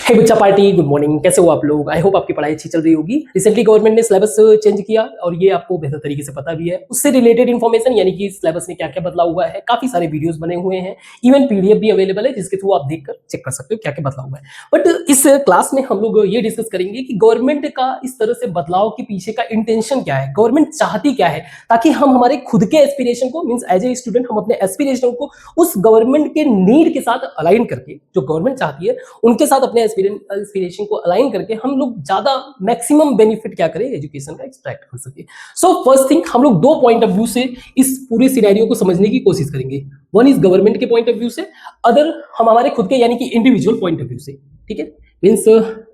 हे बच्चा party, good morning. कैसे हो आप लोग? आई होप आपकी पढ़ाई अच्छी चल रही होगी। रिसेंटली गवर्नमेंट ने सिलेबस चेंज किया और ये आपको बेहतर तरीके से पता भी है। उससे रिलेटेड इन्फॉर्मेशन यानी कि सिलेबस में क्या क्या बदलाव हुआ है, काफी सारे वीडियोस बने हुए हैं, इवन पीडीएफ भी अवेलेबल है जिसके थ्रू आप देखकर चेक कर सकते हो क्या क्या बदलाव हुआ है। बट इस क्लास में हम लोग ये डिस्कस करेंगे कि गवर्नमेंट का इस तरह से बदलाव के पीछे का इंटेंशन क्या है, गवर्नमेंट चाहती क्या है, ताकि हम हमारे खुद के एस्पिरेशन को मींस एज ए स्टूडेंट हम अपने एस्पिरेशन को उस गवर्नमेंट के नीड के साथ अलाइन करके, जो गवर्नमेंट चाहती है उनके साथ अपने एस्पिरेशन को अलाइन करके हम लोग ज्यादा मैक्सिमम बेनिफिट क्या करें एजुकेशन का एक्सट्रैक्ट कर सके। सो फर्स्ट थिंग, हम लोग दो पॉइंट ऑफ व्यू से इस पूरे सिनेरियो को समझने की कोशिश करेंगे। वन इज गवर्नमेंट के पॉइंट ऑफ व्यू से, अदर हम हमारे खुद के यानी कि इंडिविजुअल पॉइंट ऑफ व्यू से। ठीक है, मींस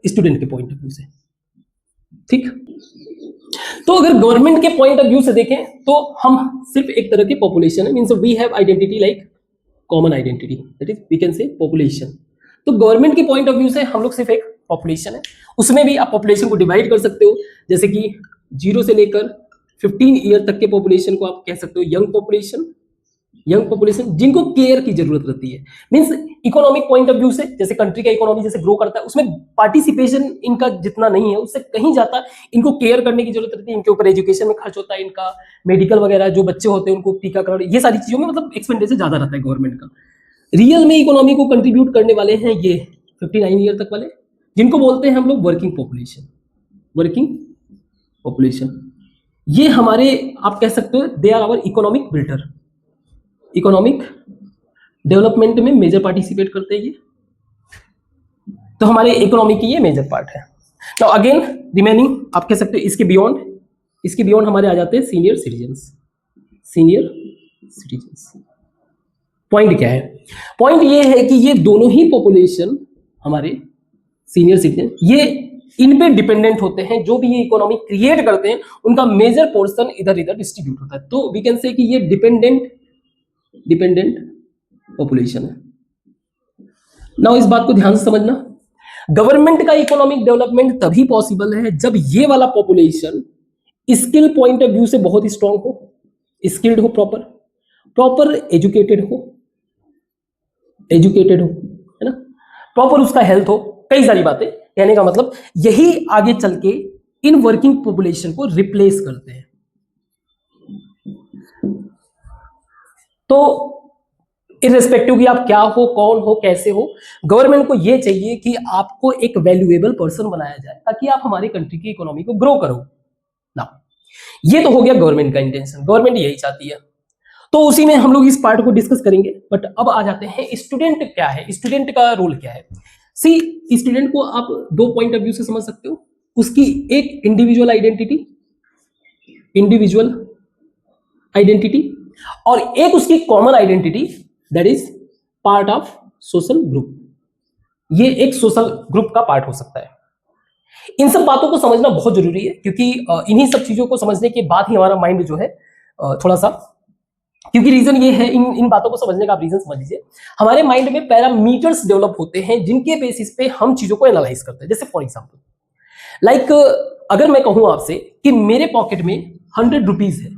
स्टूडेंट के पॉइंट ऑफ व्यू से। ठीक, तो अगर गवर्नमेंट के पॉइंट ऑफ व्यू से देखें तो हम सिर्फ एक तरह की पॉपुलेशन है, means we have identity like common identity, that is we can say population. तो गवर्नमेंट के पॉइंट ऑफ व्यू से हम लोग सिर्फ एक पॉपुलेशन है, उसमें भी आप पॉपुलेशन को डिवाइड कर सकते हो, जैसे कि 0 से लेकर 15 ईयर तक के पॉपुलेशन को आप कह सकते हो यंग पॉपुलेशन, जिनको केयर की जरूरत रहती है। Means economic point of view से, जैसे कंट्री का इकोनॉमी जैसे ग्रो करता है उसमें पार्टिसिपेशन इनका जितना नहीं है उससे कहीं जाता, इनको केयर करने की जरूरत रहती है, इनके ऊपर एजुकेशन में खर्च होता है, इनका मेडिकल वगैरह जो बच्चे होते हैं उनको टीकाकरण, ये सारी चीजों में मतलब एक्सपेंडिचर ज्यादा रहता है गवर्नमेंट का। रियल में इकोनॉमी को कंट्रीब्यूट करने वाले हैं ये 59 ईयर तक वाले, जिनको बोलते हैं हम लोग वर्किंग पॉपुलेशन। ये हमारे आप कह सकते हो they are our economic builder, economic development में मेजर पार्टिसिपेट करते हैं ये, तो हमारे इकोनॉमी की ये मेजर पार्ट है। नाउ अगेन रिमेनिंग आप कह सकते हो इसके बियॉन्ड हमारे आ जाते हैं सीनियर सिटीजन्स। पॉइंट क्या है? पॉइंट ये है कि ये दोनों ही पॉपुलेशन हमारे सीनियर सिटीजन, ये इन पे डिपेंडेंट होते हैं, जो भी ये इकोनॉमी क्रिएट करते हैं उनका मेजर पोर्शन इधर इधर डिस्ट्रीब्यूट होता है, तो वी कैन से कि ये डिपेंडेंट पॉपुलेशन है। नाउ इस बात को ध्यान से समझना, गवर्नमेंट का इकोनॉमिक डेवलपमेंट तभी पॉसिबल है जब ये वाला population skill point of view से बहुत स्ट्रांग हो, स्किल्ड हो, प्रॉपर एजुकेटेड हो, है ना, प्रॉपर उसका हेल्थ हो, कई सारी बातें। कहने का मतलब यही आगे चल के इन वर्किंग पॉपुलेशन को रिप्लेस करते हैं। तो इररिस्पेक्टिव कि आप क्या हो, कौन हो, कैसे हो, गवर्नमेंट को यह चाहिए कि आपको एक वैल्यूएबल पर्सन बनाया जाए ताकि आप हमारी कंट्री की इकोनॉमी को ग्रो करो ना। ये तो हो गया गवर्नमेंट का इंटेंशन, गवर्नमेंट यही चाहती है, तो उसी में हम लोग इस पार्ट को डिस्कस करेंगे। बट अब आ जाते हैं स्टूडेंट क्या है, स्टूडेंट का रोल क्या है। सी, स्टूडेंट को आप दो पॉइंट ऑफ व्यू से समझ सकते हो, उसकी एक इंडिविजुअल आइडेंटिटी और एक उसकी common identity, that is part of social group. ये एक सोशल ग्रुप का पार्ट हो सकता है। इन सब बातों को समझना बहुत जरूरी है, क्योंकि इन्हीं सब चीजों को समझने के बाद ही हमारा माइंड जो है थोड़ा सा, क्योंकि रीजन ये है, इन बातों को समझने का आप रीजन समझ लीजिए, हमारे माइंड में पैरामीटर्स डेवलप होते हैं जिनके बेसिस पे हम चीजों को एनालाइज करते हैं। जैसे फॉर एग्जांपल लाइक अगर मैं कहूं आपसे कि मेरे पॉकेट में 100 रुपीज है,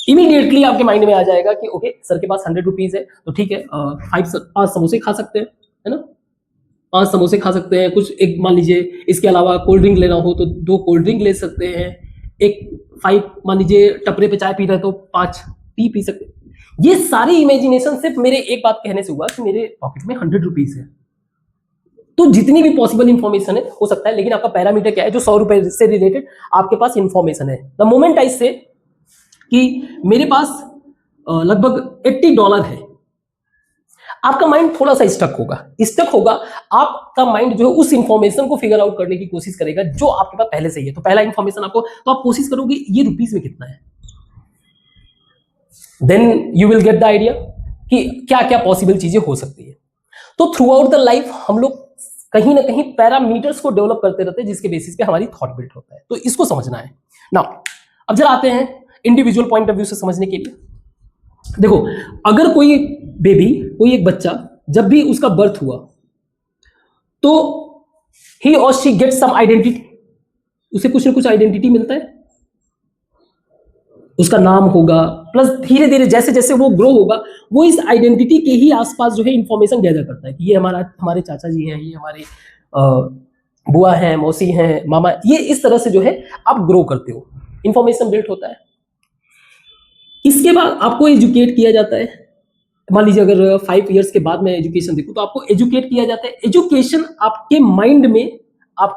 इमीडिएटली आपके माइंड में आ जाएगा कि ओके सर के पास 100 रुपीज है, तो ठीक है 5 समोसे खा सकते हैं, है ना, 5 समोसे खा सकते हैं, कुछ एक मान लीजिए इसके अलावा कोल्ड ड्रिंक लेना हो तो 2 कोल्ड ड्रिंक ले सकते हैं, एक 5 मान लीजिए टपरे पे चाय पी रहे तो 5 पी सकते हैं। ये सारी इमेजिनेशन सिर्फ मेरे एक बात कहने से हुआ कि मेरे पॉकेट में 100 रुपीज है। तो जितनी भी पॉसिबल इंफॉर्मेशन है हो सकता है, लेकिन आपका पैरामीटर क्या है, जो 100 रुपए से रिलेटेड आपके पास इंफॉर्मेशन है। द मोमेंट आई से कि मेरे पास लगभग $80 है, आपका माइंड थोड़ा सा स्टक होगा, आपका माइंड जो है उस इंफॉर्मेशन को फिगर आउट करने की कोशिश करेगा जो आपके पास पहले से ही है। तो पहला इंफॉर्मेशन आपको, तो आप कोशिश करोगे ये रुपीस में कितना है, then you will get the idea कि क्या क्या पॉसिबल चीजें हो सकती है। तो थ्रू आउट द लाइफ हम लोग कहीं ना कहीं पैरामीटर्स को डेवलप करते रहते हैं जिसके बेसिस पे हमारी थॉट बिल्ड होता है, तो इसको समझना है। नाउ अब जरा आते हैं इंडिविजुअल पॉइंट ऑफ व्यू से समझने के लिए। देखो, अगर कोई बेबी, कोई एक बच्चा, जब भी उसका बर्थ हुआ तो ही और शी गेट सम आइडेंटिटी, उसे कुछ ना कुछ आइडेंटिटी मिलता है, उसका नाम होगा, प्लस धीरे धीरे जैसे जैसे वो ग्रो होगा, वो इस आइडेंटिटी के ही आसपास जो है इंफॉर्मेशन गैदर करता है कि ये हमारे चाचा जी हैं, ये हमारे बुआ हैं, मौसी हैं, मामा, ये इस तरह से जो है आप ग्रो करते हो, इंफॉर्मेशन बिल्ड होता है। इसके बाद आपको एजुकेट किया जाता है। मान लीजिए अगर 5 इयर्स के बाद मैं एजुकेशन देखूं तो आपको एजुकेट किया जाता है। एजुकेशन आपके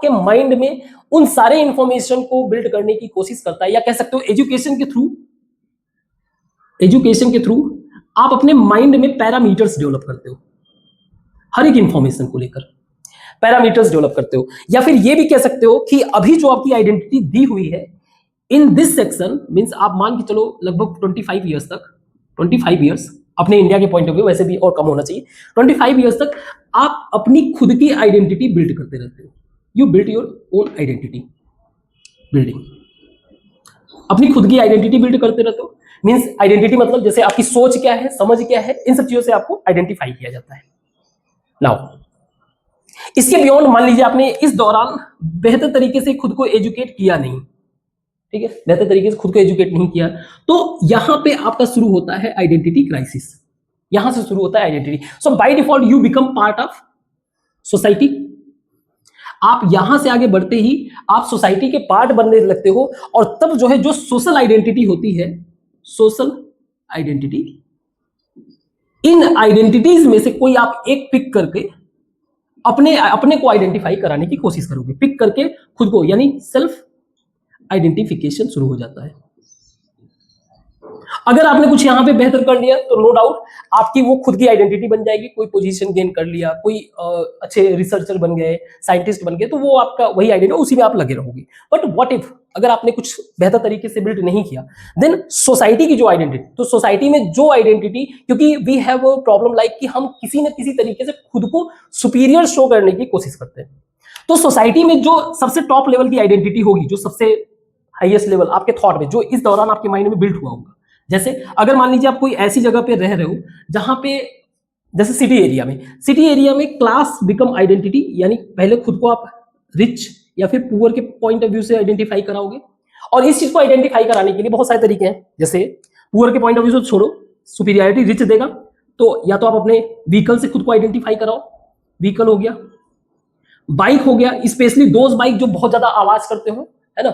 माइंड में उन सारे इंफॉर्मेशन को बिल्ड करने की कोशिश करता है, या कह सकते हो एजुकेशन के थ्रू आप अपने माइंड में पैरामीटर्स डेवलप करते हो, हर एक इंफॉर्मेशन को लेकर पैरामीटर्स डेवलप करते हो। या फिर ये भी कह सकते हो कि अभी जो आपकी आइडेंटिटी दी हुई है इन दिस सेक्शन, मींस आप मान के चलो लगभग 25 इयर्स अपने इंडिया के पॉइंट ऑफ व्यू, वैसे भी और कम होना चाहिए, 25 इयर्स तक आप अपनी खुद की आइडेंटिटी बिल्ड करते रहते हो। You build your own identity building, अपनी खुद की आइडेंटिटी बिल्ड करते रहते हो। मींस आइडेंटिटी मतलब जैसे आपकी सोच क्या है, समझ क्या है, इन सब चीजों से आपको आइडेंटिफाई किया जाता है। नाउ इसके बियॉन्ड मान लीजिए आपने इस दौरान बेहतर तरीके से खुद को एजुकेट किया नहीं, ठीक है, बेहतर तरीके से खुद को एजुकेट नहीं किया, तो यहां पे आपका शुरू होता है आइडेंटिटी क्राइसिस। यहां से शुरू होता है identity. So by default you become part of society. आप यहां से आगे बढ़ते ही आप सोसाइटी के पार्ट बनने लगते हो, और तब जो है जो सोशल आइडेंटिटी होती है, सोशल आइडेंटिटी, इन आइडेंटिटीज में से कोई आप एक पिक करके अपने को आइडेंटिफाई कराने की कोशिश करोगे, पिक करके खुद को, यानी सेल्फ आइडेंटिफिकेशन शुरू हो जाता है। अगर आपने कुछ यहां पे बेहतर कर लिया तो नो डाउट आपकी वो खुद की आइडेंटिटी बन जाएगी। कोई पोजीशन गेन कर लिया, कोई अच्छे रिसर्चर बन गए, साइंटिस्ट बन गए, तो वो आपका वही आइडेंटिटी, उसी में आप लगे रहोगे। बट व्हाट इफ अगर आपने कुछ बेहतर तरीके से बिल्ड नहीं किया, देन सोसाइटी की जो आइडेंटिटी, तो सोसाइटी में जो आइडेंटिटी, क्योंकि we have a problem like कि हम किसी न किसी तरीके से खुद को सुपीरियर शो करने की कोशिश करते हैं। तो सोसाइटी में जो सबसे टॉप लेवल की आइडेंटिटी होगी, जो सबसे हाईएस्ट लेवल आपके थॉट में, जो इस दौरान आपके माइंड में बिल्ड हुआ होगा, जैसे अगर मान लीजिए आप कोई ऐसी जगह पे रह रहे हो जहां पे, जैसे सिटी एरिया में क्लास बिकम आइडेंटिटी, यानी पहले खुद को आप रिच या फिर पुअर के पॉइंट ऑफ व्यू से आइडेंटिफाई कराओगे। और इस चीज को आइडेंटिफाई कराने के लिए बहुत सारे तरीके हैं। जैसे पुअर के पॉइंट ऑफ व्यू से छोड़ो, सुपीरियरिटी रिच देगा, तो या तो आप अपने व्हीकल से खुद को आइडेंटिफाई कराओ, व्हीकल हो गया, बाइक हो गया, स्पेशली दोज बाइक जो बहुत ज्यादा आवाज करते हो, है ना,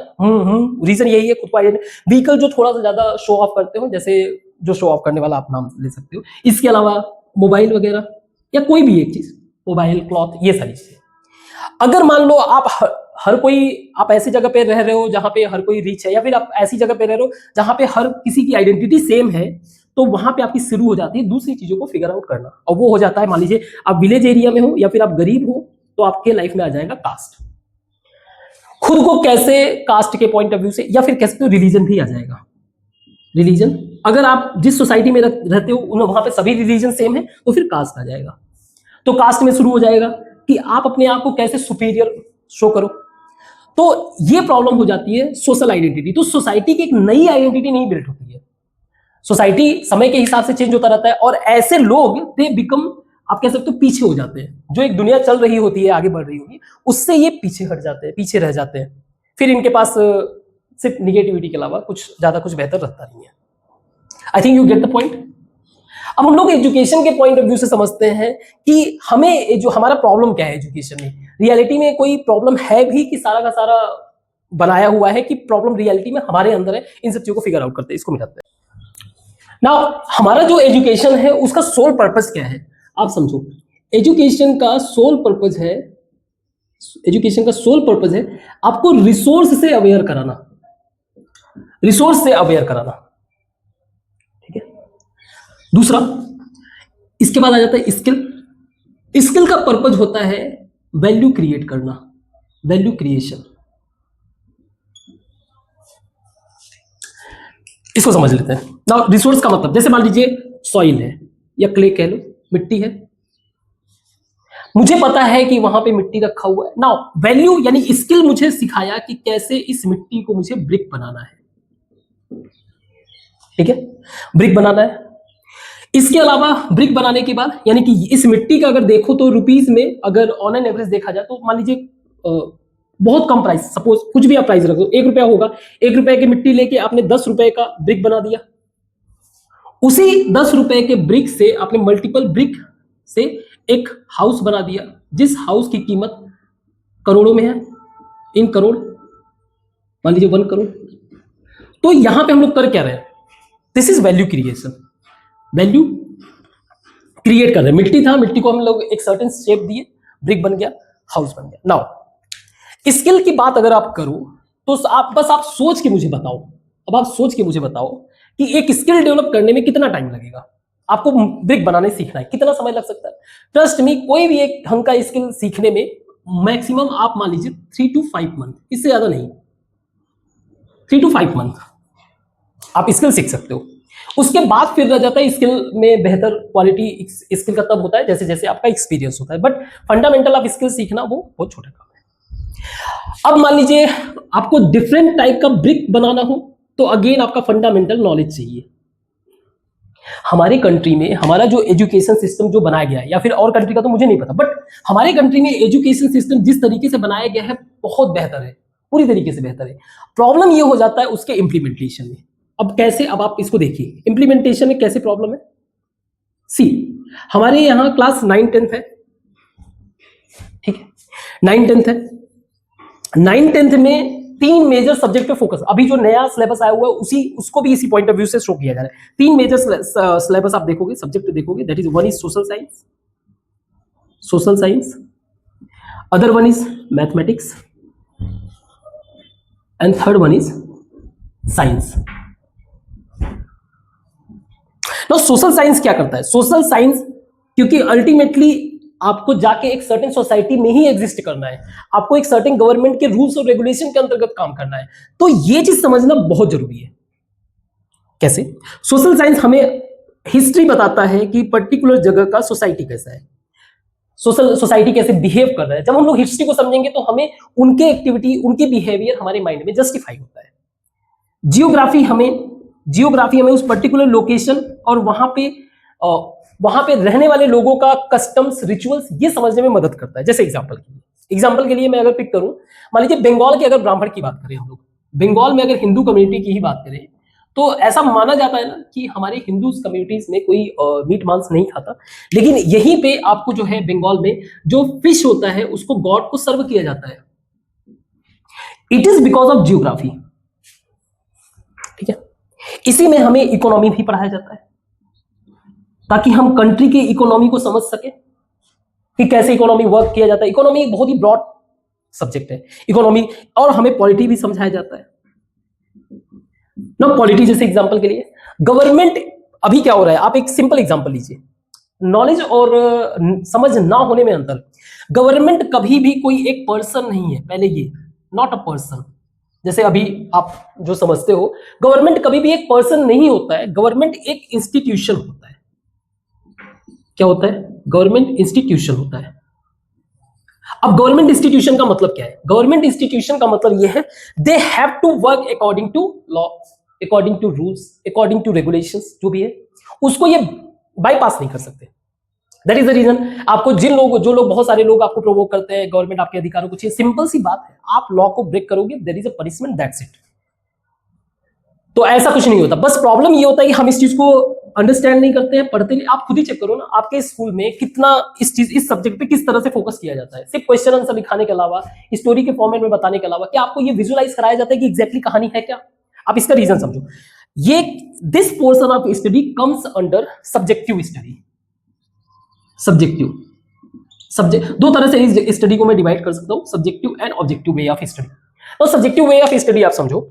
रीजन यही है खुद को आइडेंटिफाई। व्हीकल जो थोड़ा सा ज्यादा शो ऑफ करते हो, जैसे जो शो ऑफ करने वाला आप नाम ले सकते हो। इसके अलावा मोबाइल वगैरह, या कोई भी एक चीज, मोबाइल, क्लॉथ, ये सारी चीजें। अगर मान लो आप हर कोई, आप ऐसी जगह पे रह रहे हो जहां पे हर कोई रिच है, या फिर आप ऐसी जगह पे रह रहे हो जहां पे हर किसी की आइडेंटिटी सेम है, तो वहां पे आपकी शुरू हो जाती है दूसरी चीजों को फिगर आउट करना। और वो हो जाता है, मान लीजिए आप विलेज एरिया में हो या फिर आप गरीब हो, तो आपके लाइफ में आ जाएगा कास्ट। खुद को कैसे कास्ट के पॉइंट ऑफ व्यू से, या फिर कह सकते हो रिलीजन भी आ जाएगा। रिलीजन, अगर आप जिस सोसाइटी में रहते हो वहां पे सभी रिलीजन सेम है, तो फिर कास्ट आ जाएगा। तो कास्ट में शुरू हो जाएगा कि आप अपने आप को कैसे सुपीरियर शो करो। तो ये प्रॉब्लम हो जाती है सोशल आइडेंटिटी। तो सोसाइटी की एक नई आइडेंटिटी नहीं बिल्ड होती है। सोसाइटी समय के हिसाब से चेंज होता रहता है, और ऐसे लोग दे बिकम, आप कह सकते हो पीछे हो जाते हैं। जो एक दुनिया चल रही होती है, आगे बढ़ रही होगी, उससे ये पीछे हट जाते हैं, पीछे रह जाते हैं। फिर इनके पास सिर्फ निगेटिविटी के अलावा कुछ बेहतर रहता नहीं है। I think you get the point. अब हम लोग एजुकेशन के पॉइंट ऑफ व्यू से समझते हैं कि हमें जो हमारा प्रॉब्लम क्या है एजुकेशन में। रियलिटी में कोई प्रॉब्लम है भी कि सारा का सारा बनाया हुआ है, कि प्रॉब्लम रियलिटी में हमारे अंदर है। इन सब चीजों को फिगर आउट करते हैं, इसको मिटाते हैं। नाउ हमारा जो एजुकेशन है उसका सोल पर्पस क्या है, आप समझो। एजुकेशन का सोल पर्पस है आपको रिसोर्स से अवेयर कराना, ठीक है। दूसरा, इसके बाद आ जाता है स्किल का पर्पस होता है वैल्यू क्रिएट करना, वैल्यू क्रिएशन। इसको समझ लेते हैं। नाउ रिसोर्स का मतलब, जैसे मान लीजिए सॉइल है या क्ले कह लो, मिट्टी है, मुझे पता है कि वहां पे मिट्टी रखा हुआ है। नाउ वैल्यू यानी स्किल मुझे सिखाया कि कैसे इस मिट्टी को मुझे ब्रिक बनाना है, ठीक है, ब्रिक बनाना है। इसके अलावा ब्रिक बनाने के बाद, यानी कि इस मिट्टी का अगर देखो तो रुपीस में अगर ऑन एन एवरेज देखा जाए, तो मान लीजिए बहुत कम प्राइस, सपोज कुछ भी आप प्राइस रख दो, 1 रुपया होगा, 1 रुपए की मिट्टी लेके आपने 10 रुपए का ब्रिक बना दिया। उसी 10 रुपए के ब्रिक से आपने मल्टीपल ब्रिक से एक हाउस बना दिया, जिस हाउस की कीमत करोड़ों में है, इन करोड़, मान लीजिए 1 करोड़। तो यहां पे हम लोग कर क्या रहे हैं? This is value creation, value create कर रहे हैं। मिट्टी था, मिट्टी को हम लोग एक सर्टेन शेप दिए, ब्रिक बन गया, हाउस बन गया। नाउ स्किल की बात अगर आप करो तो आप सोच के मुझे बताओ, अब आप सोच के मुझे बताओ कि एक स्किल डेवलप करने में कितना टाइम लगेगा? आपको ब्रिक बनाने सीखना है, कितना समय लग सकता है? ट्रस्ट मी, कोई भी एक ढंग का स्किल सीखने में मैक्सिमम आप मान लीजिए 3 to 5 मंथ, इससे ज्यादा नहीं। 3 to 5 मंथ आप स्किल सीख सकते हो। उसके बाद फिर रह जाता है स्किल में बेहतर क्वालिटी स्किल का तब होता है जैसे जैसे आपका एक्सपीरियंस होता है, बट फंडामेंटल आप स्किल सीखना वो बहुत छोटा काम है। अब मान लीजिए आपको डिफरेंट टाइप का ब्रिक बनाना हो तो अगेन आपका फंडामेंटल नॉलेज चाहिए। हमारी कंट्री में हमारा जो एजुकेशन सिस्टम जो बनाया गया है, या फिर और कंट्री का तो मुझे नहीं पता, बट हमारे कंट्री में एजुकेशन सिस्टम जिस तरीके से बनाया गया है बहुत बेहतर है, पूरी तरीके से बेहतर है। प्रॉब्लम ये हो जाता है उसके इम्प्लीमेंटेशन में। अब कैसे? अब आप इसको देखिए, इम्प्लीमेंटेशन में कैसे प्रॉब्लम है। सी, हमारे यहां क्लास 9-10 है, ठीक है, 9-10 है। 9-10 में 3 मेजर सब्जेक्ट पे फोकस, अभी जो नया सिलेबस आया हुआ है उसको भी इसी पॉइंट ऑफ व्यू से शो किया जा रहा है। 3 मेजर सिलेबस आप देखोगे, सब्जेक्ट देखोगे, that is one is social science, other one is mathematics and third one is science. Now social science क्या करता है? सोशल साइंस, क्योंकि अल्टीमेटली आपको जाके एक सर्टेन सोसाइटी में ही एग्जिस्ट करना है, आपको एक सर्टेन गवर्नमेंट के रूल्स और रेगुलेशन के अंतर्गत काम करना है, तो ये चीज समझना बहुत जरूरी है। कैसे? सोशल साइंस हमें हिस्ट्री बताता है कि पर्टिकुलर जगह का सोसाइटी कैसा है, सोसाइटी कैसे बिहेव कर रहा है। जब हम लोग हिस्ट्री को समझेंगे तो हमें उनके एक्टिविटी, उनके बिहेवियर हमारे माइंड में जस्टिफाई होता है। जियोग्राफी हमें उस पर्टिकुलर लोकेशन और वहां पे रहने वाले लोगों का कस्टम्स, रिचुअल्स, ये समझने में मदद करता है। जैसे एग्जांपल के लिए मैं अगर पिक करूं, मान लीजिए बंगाल के अगर ब्राह्मण की बात करें, हम लोग बंगाल में अगर हिंदू कम्युनिटी की ही बात करें तो ऐसा माना जाता है ना कि हमारे हिंदू कम्युनिटीज में कोई मीट मांस नहीं खाता, लेकिन यहीं पे आपको जो है बंगाल में जो फिश होता है उसको गॉड को सर्व किया जाता है। It is because of geography, ठीक है। इसी में हमें इकोनॉमी भी पढ़ाया जाता है ताकि हम कंट्री की इकोनॉमी को समझ सके कि कैसे इकोनॉमी वर्क किया जाता है। इकोनॉमी एक बहुत ही ब्रॉड सब्जेक्ट है इकोनॉमी, और हमें पॉलिटी भी समझाया जाता है ना। पॉलिटी जैसे एग्जांपल के लिए गवर्नमेंट, अभी क्या हो रहा है, आप एक सिंपल एग्जांपल लीजिए, नॉलेज और समझ ना होने में अंतर। गवर्नमेंट कभी भी कोई एक पर्सन नहीं है, पहले ये, नॉट अ पर्सन। जैसे अभी आप जो समझते हो, गवर्नमेंट कभी भी एक पर्सन नहीं होता है, गवर्नमेंट एक इंस्टीट्यूशन होता है। क्या होता है? गवर्नमेंट इंस्टीट्यूशन होता है। अब गवर्नमेंट इंस्टीट्यूशन का मतलब क्या है? गवर्नमेंट इंस्टीट्यूशन का मतलब यह है, they have to work according to law, according to rules, according to regulations, जो भी है उसको ये बाईपास नहीं कर सकते। दैट इज द रीजन आपको जो लोग बहुत सारे लोग आपको प्रोवोक करते हैं, गवर्नमेंट आपके अधिकारों को चाहिए, सिंपल सी बात है, आप लॉ को ब्रेक करोगे, there is a punishment, that's it. तो ऐसा कुछ नहीं होता। बस प्रॉब्लम ये होता है कि हम इस चीज को अंडरस्टैंड नहीं करते हैं, पढ़ते नहीं। आप खुद ही चेक करो ना, आपके स्कूल में कितना इस सब्जेक्ट पे किस तरह से फोकस किया जाता है। सिर्फ क्वेश्चन आंसर लिखाने के अलावा, स्टोरी के फॉर्मेट में बताने के अलावा, क्या आपको ये विजुअलाइज कराया जाता है कि एग्जैक्टली कहानी है क्या? आप इसका रीजन समझो। ये this portion of study comes under subjective study. Subject दो तरह से इस स्टडी को मैं डिवाइड कर सकता हूं, subjective and objective way of study. तो सब्जेक्टिव वे ऑफ स्टडी आप समझो।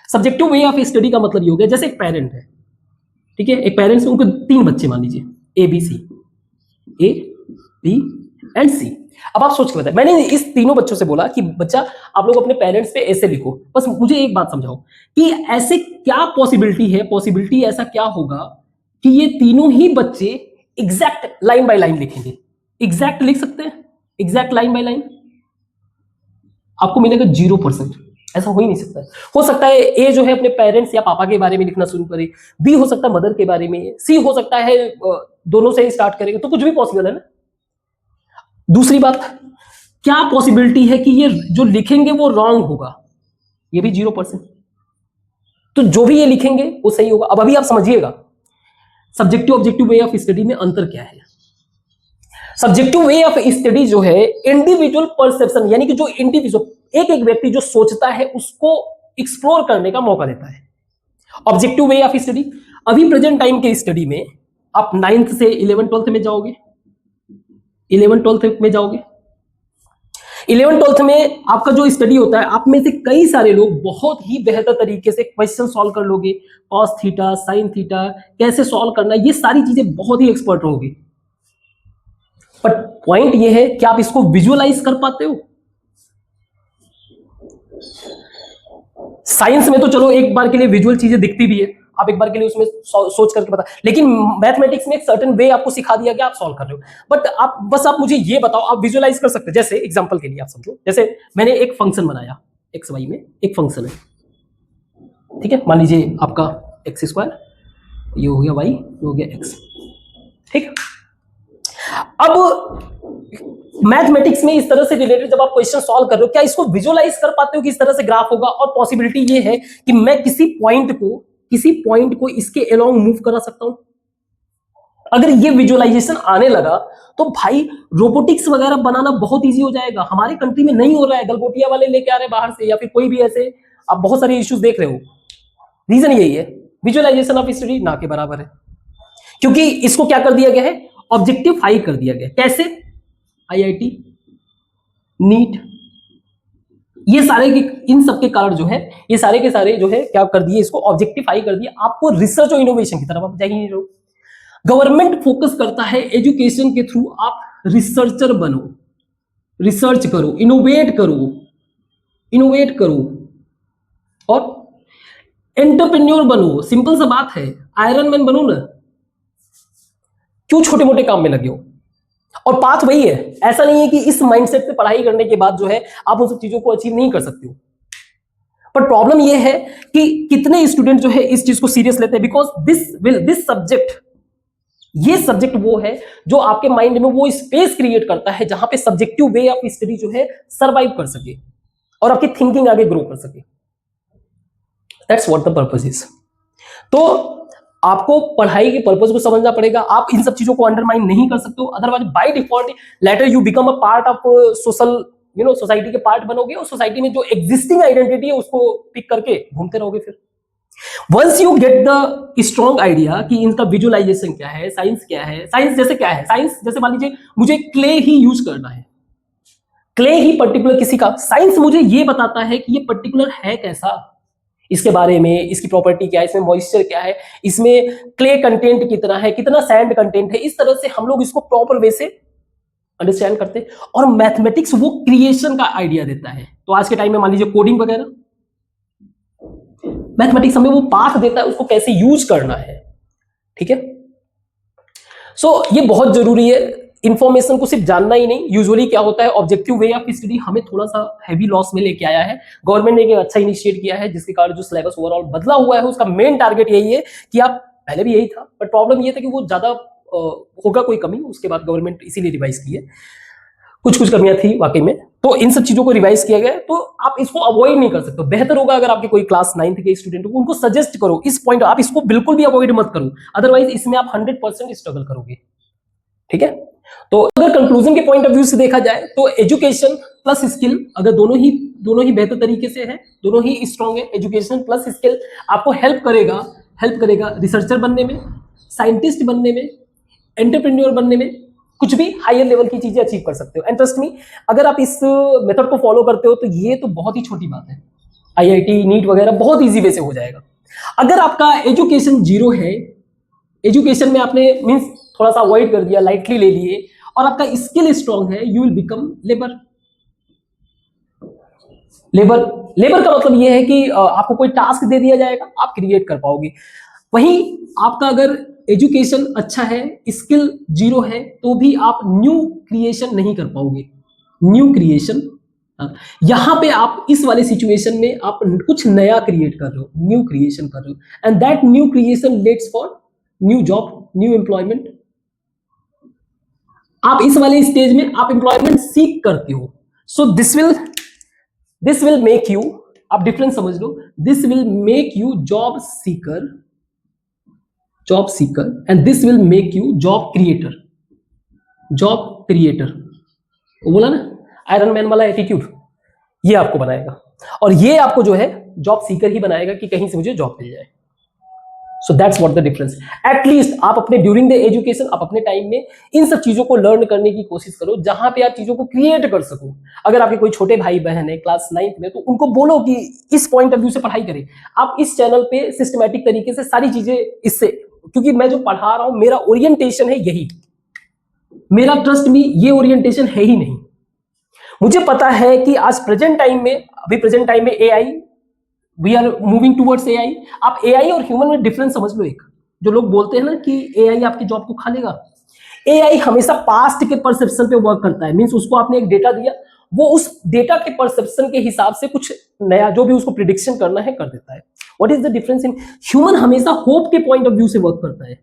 सब्जेक्टिव वे ऑफ स्टडी का मतलब ये हो गया, जैसे एक पेरेंट है, ठीक है, एक पेरेंट्स, उनको 3 बच्चे मान लीजिए, ए बी एंड सी। अब आप सोच के बताइए, मैंने इस तीनों बच्चों से बोला कि बच्चा आप लोग अपने पेरेंट्स पे ऐसे लिखो, बस मुझे एक बात समझाओ कि ऐसे क्या पॉसिबिलिटी ऐसा क्या होगा कि ये तीनों ही बच्चे एग्जैक्ट लाइन बाय लाइन लिखेंगे? एग्जैक्ट लिख सकते हैं? एग्जैक्ट लाइन बाय लाइन आपको मिलेगा 0%। ऐसा हो ही नहीं सकता है। हो सकता है ए जो है अपने पेरेंट्स या पापा के बारे में लिखना शुरू करे, बी हो सकता है मदर के बारे में, सी हो सकता है दोनों से ही स्टार्ट करेगा, तो कुछ भी पॉसिबल है ना। दूसरी बात, क्या पॉसिबिलिटी है कि ये जो लिखेंगे वो रॉन्ग होगा? ये भी 0%। तो जो भी ये लिखेंगे वो सही होगा। अब अभी आप समझिएगा subjective objective way of study में अंतर क्या है। सब्जेक्टिव वे ऑफ स्टडी जो है इंडिविजुअल परसेप्शन, यानी कि जो इंडिविजुअल एक एक व्यक्ति जो सोचता है उसको एक्सप्लोर करने का मौका देता है। ऑब्जेक्टिव वे ऑफ स्टडी, अभी प्रेजेंट टाइम के स्टडी में आप 9th से 11th 12th में जाओगे, 11th 12th में जाओगे, 11th 12th में आपका जो स्टडी होता है, आप में से कई सारे लोग बहुत ही बेहतर तरीके से क्वेश्चन सॉल्व कर लोगे, कॉस थीटा साइन थीटा कैसे सॉल्व करना, ये सारी चीजें बहुत ही एक्सपर्ट होगी। बट पॉइंट ये है कि आप इसको विजुअलाइज कर पाते हो। साइंस में तो चलो एक बार के लिए विजुअल चीजें दिखती भी है, आप एक बार के लिए उसमें सोच करके पता, लेकिन मैथमेटिक्स में एक सर्टेन वे आपको सिखा दिया गया, आप सॉल्व कर रहे हो। बट आप मुझे ये बताओ, आप विजुअलाइज कर सकते हो? जैसे एग्जांपल के लिए आप समझो, जैसे मैंने एक फंक्शन बनाया, एक्स वाई में एक फंक्शन है, ठीक है, मान लीजिए आपका एक्स स्क्वायर, ये हो गया वाई, ये हो गया एक्स, ठीक। अब मैथमेटिक्स में इस तरह से रिलेटेड जब आप क्वेश्चन सॉल्व कर रहे हो, क्या इसको विजुअलाइज कर पाते हो कि इस तरह से ग्राफ होगा? और पॉसिबिलिटी ये है कि मैं किसी पॉइंट को इसके अलोंग मूव करा सकता हूं। अगर ये विजुअलाइजेशन आने लगा तो भाई रोबोटिक्स वगैरह बनाना बहुत इजी हो जाएगा। हमारे कंट्री में नहीं हो रहा है, गलगोटिया वाले लेके आ रहे हैं बाहर से, या फिर कोई भी ऐसे आप बहुत सारे इश्यूज देख रहे हो। रीजन यही है, विजुअलाइजेशन ऑफ स्टडी ना के बराबर है, क्योंकि इसको क्या कर दिया गया है, ऑब्जेक्टिफाई कर दिया गया। कैसे? आईआईटी, नीट, ये सारे इन सब के कारण जो है, ये सारे के सारे जो है क्या कर दिए, इसको ऑब्जेक्टिफाई कर दिया। आपको रिसर्च और इनोवेशन की तरफ आप जा ही नहीं रहो। गवर्नमेंट फोकस करता है एजुकेशन के थ्रू आप रिसर्चर बनो, रिसर्च करो, इनोवेट करो और एंटरप्रेन्योर बनो। सिंपल सा बात है, आयरन मैन बनो ना, क्यों छोटे मोटे काम में लगे हो? और पाथ वही है, ऐसा नहीं है कि इस माइंडसेट पे पढ़ाई करने के बाद जो है आप उन सब चीजों को अचीव नहीं कर सकते हो। पर प्रॉब्लम ये है कि कितने स्टूडेंट जो है इस चीज को सीरियस लेते हैं, बिकॉज दिस सब्जेक्ट, ये सब्जेक्ट वो है जो आपके माइंड में वो स्पेस क्रिएट करता है जहां पे सब्जेक्टिव वे ऑफ स्टडी जो है सर्वाइव कर सके और आपकी थिंकिंग आगे ग्रो कर सके। That's what the purpose is. तो आपको पढ़ाई के पर्पस को समझना पड़ेगा, आप इन सब चीजों को अंडरमाइन नहीं कर सकते हो। Otherwise by default later you become a part of social, society के पार्ट बनोगे और सोसाइटी में जो एग्जिस्टिंग आइडेंटिटी है उसको पिक करके घूमते रहोगे। फिर once you get the strong idea कि इनका विजुअलाइजेशन क्या है, साइंस क्या है, साइंस जैसे क्या है, साइंस जैसे मान लीजिए मुझे क्ले ही यूज करना है, क्ले ही पर्टिकुलर किसी का, साइंस मुझे ये बताता है कि ये पर्टिकुलर है कैसा, इसके बारे में, इसकी प्रॉपर्टी क्या है, इसमें मॉइस्चर क्या है, इसमें क्ले कंटेंट कितना है, कितना सैंड कंटेंट है। इस तरह से हम लोग इसको प्रॉपर वे से अंडरस्टैंड करते हैं। और मैथमेटिक्स वो क्रिएशन का आइडिया देता है। तो आज के टाइम में मान लीजिए कोडिंग वगैरह, मैथमेटिक्स हमें वो पाथ देता है उसको कैसे यूज करना है, ठीक है। सो ये बहुत जरूरी है, इंफॉर्मेशन को सिर्फ जानना ही नहीं। यूजुअली क्या होता है, ऑब्जेक्टिव वे ऑफ स्टडी हमें थोड़ा सा हैवी लॉस में लेके आया है। गवर्नमेंट ने एक अच्छा इनिशिएट किया है जिसके कारण जो सिलेबस ओवरऑल बदला हुआ है उसका मेन टारगेट यही है कि आप, पहले भी यही था बट प्रॉब्लम ये था कि वो ज्यादा होगा कोई कमी, उसके बाद गवर्नमेंट इसीलिए रिवाइज की है, कुछ कमियां थी वाकई में, तो इन सब चीजों को रिवाइज किया गया। तो आप इसको अवॉइड नहीं कर सकते। बेहतर होगा अगर आपके कोई क्लास 9th के स्टूडेंट हो उनको सजेस्ट करो इस पॉइंट, आप इसको बिल्कुल भी अवॉइड मत करो, अदरवाइज इसमें आप 100% स्ट्रगल करोगे, ठीक है। तो अगर कंक्लूजन के पॉइंट ऑफ व्यू से देखा जाए तो एजुकेशन प्लस स्किल, अगर दोनों ही बेहतर तरीके से है, दोनों ही स्ट्रांग है, एजुकेशन प्लस स्किल आपको हेल्प करेगा रिसर्चर बनने में, साइंटिस्ट बनने में, एंटरप्रेन्योर बनने में, कुछ भी हायर लेवल की चीजें अचीव कर सकते हो। एंड ट्रस्ट मी, अगर आप इस मेथड को फॉलो करते हो तो ये तो बहुत ही छोटी बात है, आईआईटी नीट वगैरह बहुत इजी वे से हो जाएगा। अगर आपका एजुकेशन जीरो है, एजुकेशन में आपने मींस थोड़ा सा अवॉइड कर दिया, लाइटली ले लिए, और आपका स्किल स्ट्रांग है, you will become labour. Labour का मतलब यह है कि आपको कोई टास्क दे दिया जाएगा, आप क्रिएट कर पाओगे। वहीं आपका अगर एजुकेशन अच्छा है, स्किल जीरो है, तो भी आप न्यू क्रिएशन नहीं कर पाओगे। न्यू क्रिएशन, यहां पे आप इस वाले सिचुएशन में आप कुछ नया क्रिएट कर रहे हो, न्यू क्रिएशन कर रहे हो, and that new creation leads for new job, new employment. आप इस वाले स्टेज में आप एम्प्लॉयमेंट सीख करते हो, so this will make you, आप डिफरेंस समझ लो, this will make you job seeker and this will make you job creator. वो बोला ना आयरन मैन वाला एटीट्यूड, ये आपको बनाएगा, और ये आपको जो है जॉब सीकर ही बनाएगा कि कहीं से मुझे जॉब मिल जाए। So that's what the difference. At least आप अपने ड्यूरिंग द एजुकेशन, आप अपने टाइम में इन सब चीजों को लर्न करने की कोशिश करो, जहां पे आप चीजों को क्रिएट कर सको। अगर आपके कोई छोटे भाई बहन है क्लास 9th में, तो उनको बोलो कि इस पॉइंट ऑफ व्यू से पढ़ाई करें। आप इस चैनल पे सिस्टमैटिक तरीके से सारी चीजें इससे, क्योंकि मैं जो पढ़ा रहा हूं मेरा ओरिएंटेशन है यही, मेरा ट्रस्ट में ये ओरिएंटेशन है ही नहीं। मुझे पता है कि आज प्रेजेंट टाइम में AI, we are moving towards AI. आप एआई और ह्यूमन में डिफरेंस समझ लो। एक जो लोग बोलते हैं ना कि एआई आपकी जॉब को खा लेगा, एआई हमेशा पास्ट के परसेप्शन पे वर्क करता है। मींस उसको आपने एक डेटा दिया, वो उस डेटा के परसेप्शन के हिसाब से कुछ नया जो भी उसको प्रिडिक्शन करना है कर देता है। What is the difference in human? हमेशा होप के पॉइंट ऑफ व्यू से वर्क करता है,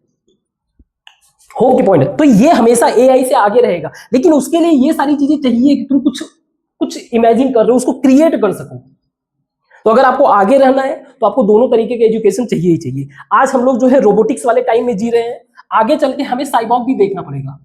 होप के पॉइंट। तो ये हमेशा एआई से आगे रहेगा, लेकिन उसके लिए ये सारी चीजें चाहिए कि तुम कुछ इमेजिन कर रहे हो, उसको क्रिएट कर सको। तो अगर आपको आगे रहना है तो आपको दोनों तरीके के एजुकेशन चाहिए ही चाहिए। आज हम लोग जो है रोबोटिक्स वाले टाइम में जी रहे हैं, आगे चल के हमें साइबॉर्ग भी देखना पड़ेगा।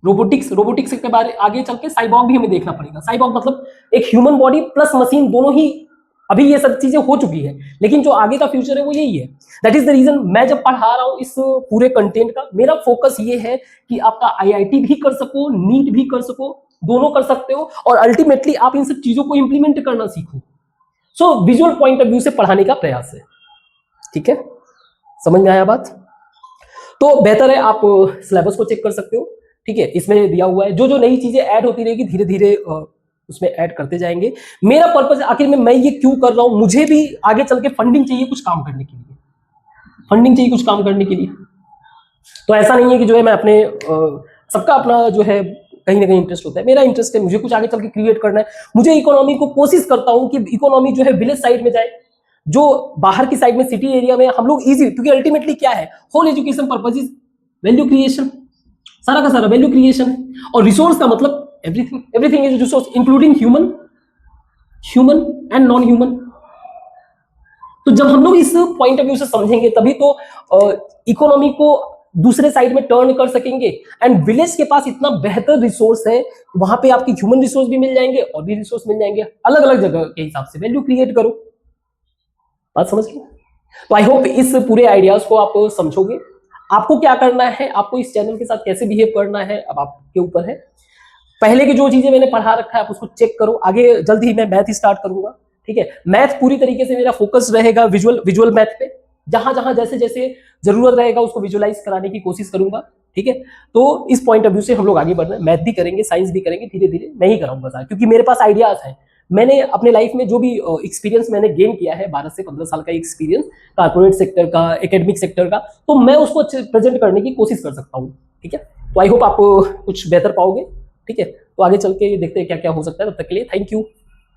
रोबोटिक्स के बारे आगे चल के साइबॉर्ग भी हमें देखना पड़ेगा। साइबॉर्ग मतलब एक ह्यूमन बॉडी प्लस मशीन, दोनों ही। अभी ये सब चीजें हो चुकी है, लेकिन जो आगे का फ्यूचर है वो यही है। दैट इज द रीजन मैं जब पढ़ा रहा हूँ इस पूरे कंटेंट का, मेरा फोकस ये है कि आपका आईआईटी भी कर सको, नीट भी कर सको, दोनों कर सकते हो, और अल्टीमेटली आप इन सब चीजों को इंप्लीमेंट करना सीखो। So visual point of view से पढ़ाने का प्रयास है। ठीक है, समझ में आया बात? तो बेहतर है आप सिलेबस को चेक कर सकते हो। ठीक है, इसमें दिया हुआ है, जो जो नई चीजें ऐड होती रहेगी धीरे धीरे उसमें ऐड करते जाएंगे। मेरा पर्पस आखिर में मैं ये क्यों कर रहा हूं, मुझे भी आगे चल के फंडिंग चाहिए कुछ काम करने के लिए, तो ऐसा नहीं है कि जो है मैं अपने सबका अपना जो है कहीं ना कहीं इंटरेस्ट होता है। मेरा इंटरेस्ट है, मुझे कुछ आगे चल के क्रिएट करना है। मुझे इकोनॉमी को कोशिश करता हूं कि इकोनॉमी जो है विलेज साइड में जाए, जो बाहर की साइड में सिटी एरिया में हम लोग इजी, क्योंकि अल्टीमेटली क्या है, whole education purpose is value creation, सारा का सारा वैल्यू क्रिएशन है। और रिसोर्स का मतलब everything is resource, including human and non human. तो जब हम लोग इस पॉइंट ऑफ व्यू से समझेंगे तभी तो इकोनॉमी को दूसरे साइड में टर्न कर सकेंगे। एंड विलेज के पास इतना बेहतर रिसोर्स है, वहां पे आपकी ह्यूमन रिसोर्स भी मिल जाएंगे और भी रिसोर्स मिल जाएंगे, अलग अलग जगह के हिसाब से वैल्यू क्रिएट करो। बात समझ लो? तो आई होप इस पूरे आइडियाज को आप समझोगे। आपको क्या करना है, आपको इस चैनल के साथ कैसे बिहेव करना है, अब आपके ऊपर है। पहले की जो चीजें मैंने पढ़ा रखा है आप उसको चेक करो। आगे जल्दी ही मैं मैथ ही स्टार्ट करूंगा। ठीक है, मैथ पूरी तरीके से मेरा फोकस रहेगा विजुअल मैथ पे। जहां जहां जैसे जैसे जरूरत रहेगा उसको विजुअलाइज कराने की कोशिश करूंगा। ठीक है, तो इस पॉइंट ऑफ व्यू से हम लोग आगे बढ़ रहे हैं। मैथ भी करेंगे, साइंस भी करेंगे, धीरे धीरे मैं ही कराऊंगा सारा, क्योंकि मेरे पास आइडियाज हैं। मैंने अपने लाइफ में जो भी एक्सपीरियंस मैंने गेन किया है, 12 से 15 साल का एक्सपीरियंस कारपोरेट सेक्टर का, एकेडमिक सेक्टर का, तो मैं उसको प्रेजेंट करने की कोशिश कर सकता हूँ। ठीक है, तो आई होप आप कुछ बेहतर पाओगे। ठीक है, तो आगे चल के देखते हैं क्या क्या हो सकता है। तब तक के लिए थैंक यू।